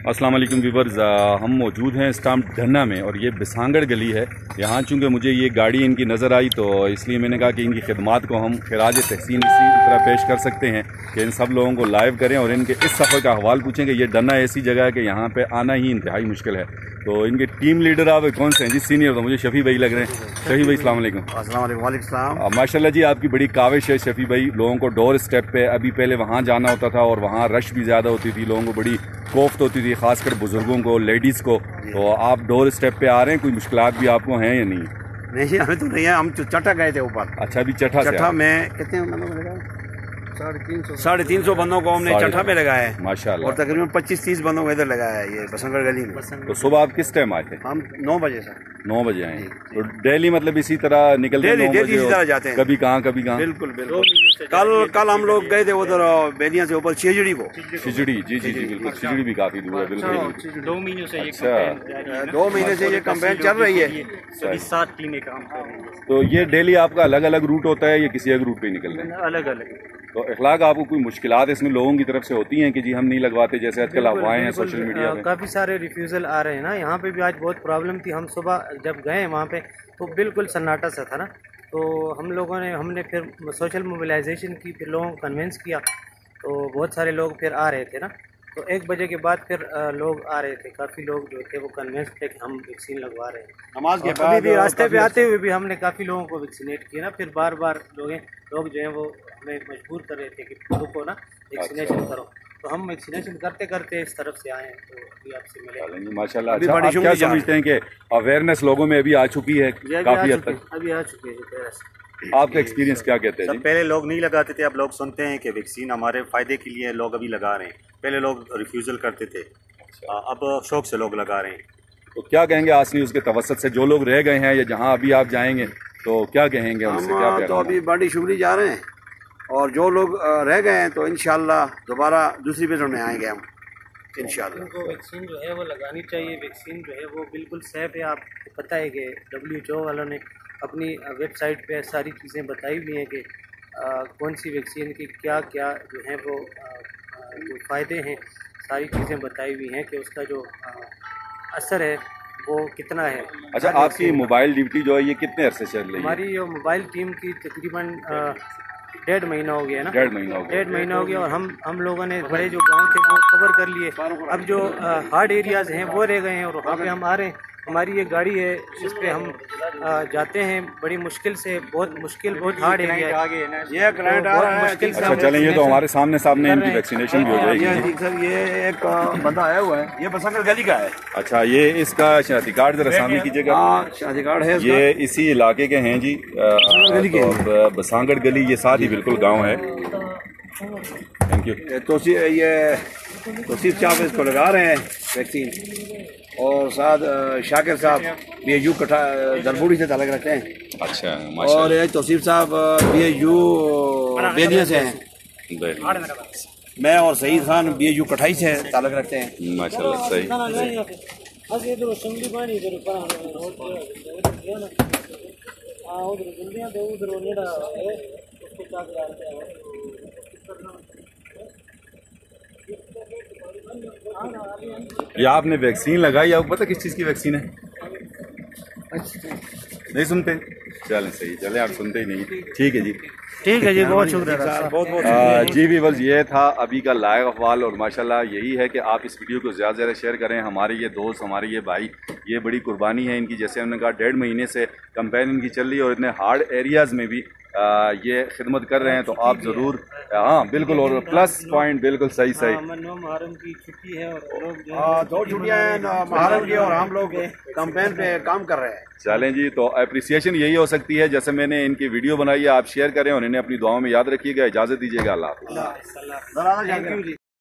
अस्सलाम वालेकुम व्यूअर्स, हम मौजूद हैं स्टाम्प ढन्ना में और ये बिसांगड़ गली है। यहाँ चूँकि मुझे ये गाड़ी इनकी नज़र आई तो इसलिए मैंने कहा कि इनकी खिदमात को हम खिराज तहसीन इसी तरह पेश कर सकते हैं कि इन सब लोगों को लाइव करें और इनके इस सफ़र का अहवाल पूछें कि ये ढन्ना ऐसी जगह है कि यहाँ पे आना ही इंतहाई मुश्किल है। तो इनके टीम लीडर आप कौन से हैं जी? सीनियर तो मुझे शफ़ी भाई लग रहे हैं। शफ़ी भाई अस्सलाम वालेकुम। माशाल्लाह जी, आपकी बड़ी काविश है शफ़ी भाई। लोगों को डोर स्टेप पे अभी पहले वहाँ जाना होता था और वहाँ रश भी ज़्यादा होती थी, लोगों को बड़ी कोफ्त होती थी, खासकर बुजुर्गों को, लेडीज़ को। तो आप डोर स्टेप पे आ रहे हैं, कोई मुश्किलात भी आपको हैं या नहीं? नहीं, हमें तो नहीं है, हम चट्टा गए थे ऊपर। अच्छा, अभी चट्टा में कितने बंदों को लगाया? 350 बंदों को हमने चट्टा में लगाया है माशाल्लाह, और तकरीबन 25-30 बंदों को इधर लगाया है ये बसंगड़ गली में। तो सुबह आप किस टाइम आए थे? हम 9 बजे से 9 बजे आए। तो डेली मतलब इसी तरह निकलते हैं? डेली इसी तरह जाते हैं, कभी कहाँ कभी कहाँ। बिल्कुल बिल्कुल। कल हम लोग गए थे उधर बेदिया से ऊपर छिजड़ी को। खिचड़ी, जी जी जी बिल्कुल, खिचड़ी भी काफी दूर है। बिल्कुल 2 महीनों से अच्छा, 2 महीने से ये कैंपेन चल रही है। सभी 7 टीमें काम कर रही हैं। तो ये डेली आपका अलग अलग रूट होता है या किसी एक रूट पे निकल रहे हैं? अलग अलग। तो इखलाक आपको कोई मुश्किलात इसमें लोगों की तरफ से होती हैं कि जी हम नहीं लगवाते, जैसे आजकल अफवाहें हैं सोशल मीडिया पे? काफ़ी सारे रिफ्यूज़ल आ रहे हैं ना, यहाँ पे भी आज बहुत प्रॉब्लम थी। हम सुबह जब गए वहाँ पे तो बिल्कुल सन्नाटा सा था ना, तो हमने फिर सोशल मोबिलाइजेशन की, फिर लोगों को कन्विंस किया, तो बहुत सारे लोग फिर आ रहे थे ना। तो 1 बजे के बाद फिर लोग आ रहे थे, काफ़ी लोग जो थे वो कन्विंस थे कि हम वैक्सीन लगवा रहे हैं। नमाज के बाद भी रास्ते पे आते हुए भी हमने काफ़ी लोगों को वैक्सीनेट किया ना। फिर बार बार लोग जो हैं वो हमें मजबूर कर रहे थे कि रुको ना, वैक्सीनेशन करो। तो हम वैक्सीनेशन करते करते इस तरफ से आए हैं, तो अभी आपसे मिले माशाल्लाह। अच्छा, आप क्या समझते हैं कि अवेयरनेस लोगों में अभी आ चुकी है काफ़ी हद तक? अभी आ चुके हैं। आपका एक्सपीरियंस क्या कहते हैं? पहले लोग नहीं लगाते थे, अब लोग सुनते हैं कि वैक्सीन हमारे फ़ायदे के लिए, लोग अभी लगा रहे हैं। पहले लोग रिफ्यूज़ल करते थे, अब शौक से लोग लगा रहे हैं। तो क्या कहेंगे आज न्यूज़ के तवसत से जो लोग रह गए हैं या जहां अभी आप जाएंगे तो क्या कहेंगे उनसे? हम तो अभी बड़ी शुगरी जा रहे हैं और जो लोग रह गए हैं तो इंशाल्लाह दोबारा दूसरी बेजों में आएंगे हम इंशाल्लाह। उनको वैक्सीन जो है वो लगानी चाहिए। वैक्सीन जो है वो बिल्कुल सेफ है। आपको पता है कि WHO वालों ने अपनी वेबसाइट पे सारी चीज़ें बताई हुई हैं कि कौन सी वैक्सीन की क्या क्या जो है वो जो फ़ायदे हैं, सारी चीज़ें बताई हुई हैं कि उसका जो असर है वो कितना है। अच्छा, आपकी मोबाइल ड्यूटी जो है ये कितने अरसे चल रही है? हमारी जो मोबाइल टीम की तकरीबन 1.5 महीना हो गया ना। 1.5 महीना हो गया। 1.5 महीना हो गया और हम लोगों ने बड़े जो गांव थे वो कवर कर लिए। अब जो हार्ड एरियाज़ हैं वो रह गए हैं और वहाँ पे हम आ रहे हैं। हमारी ये गाड़ी है, इस पे हम जाते हैं बड़ी मुश्किल से, बहुत हार्ड एरिया है ये क्लाइंट आ रहा है। अच्छा चलें, ये तो हमारे सामने इनकी वैक्सीनेशन भी हो जाएगी। सर ये एक बंदा आया हुआ है, ये बसंगड़ गली का है। अच्छा, ये इसका शादी कार्ड जरा सामने कीजिएगा। शादी कार्ड है ये इसी इलाके के हैं जी, तो बसांगड़ गली, ये साथ ही बिल्कुल गाँव है। Thank you. तोसीफ साहब इसको लगा रहे हैं वैक्सीन और साथ शाकिर साहब BHU कठा दरबूड़ी से ताल्लुक़ रखते हैं। अच्छा, और ये तोसीफ साहब BHU बेदिया से हैं। मैं और सईद खान BHU कठाई से ताल्लुक़ रखते हैं। माशाल्लाह, सही। ये आपने वैक्सीन लगाई, आपको पता किस चीज़ की वैक्सीन है? नहीं सुनते? चलें सही, चलें आप सुनते ही नहीं। ठीक है जी, ठीक है जी, बहुत शुक्रिया। बहुत जी व्यूअर्स, ये था अभी का लाइव अहवाल और माशाल्लाह यही है कि आप इस वीडियो को ज़्यादा से ज़्यादा शेयर करें। हमारे ये दोस्त, हमारे ये भाई, ये बड़ी कुर्बानी है इनकी। जैसे हमने कहा 1.5 महीने से कैंपेन इनकी चल रही है और इतने हार्ड एरियाज़ में भी ये खिदमत कर रहे हैं, तो आप ज़रूर, हाँ बिल्कुल, और प्लस पॉइंट बिल्कुल सही। मुहर्रम की छुट्टी है और लोग 2 छुट्टियाँ हैं मुहर्रम की और हम लोग कैंपेन पे काम कर रहे हैं। चलें जी, तो अप्रिसिएशन यही हो सकती है जैसे मैंने इनकी वीडियो बनाई है, आप शेयर करें और इन्हें अपनी दुआओं में याद रखिएगा। इजाज़त दीजिएगा, अल्लाह हाफ़िज़।